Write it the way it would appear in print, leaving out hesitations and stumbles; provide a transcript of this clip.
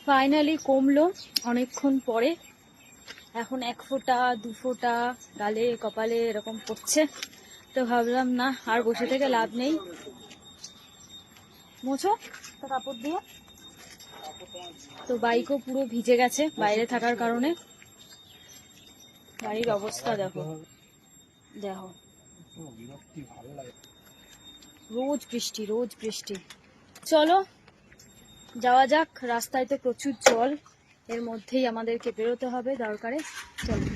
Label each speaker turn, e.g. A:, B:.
A: Finally কমলো অনেকক্ষণ পরে। এখন 1 ফোঁটা 2 ফোঁটা গালে কপালে এরকম পড়ছে। তো ভাবলাম না আর বসে থেকে লাভ নেই, মোছো তা কাপড় দিয়ে। তো বাইকও পুরো ভিজে গেছে বাইরে থাকার কারণে। গাড়ির অবস্থা দেখো দেখো, রোজ বৃষ্টি রোজ বৃষ্টি। চলো যাওয়া যাক, রাস্তায় তো প্রচুর জল, এর মধ্যেই আমাদেরকে বেরোতে হবে দরকারে। চলো।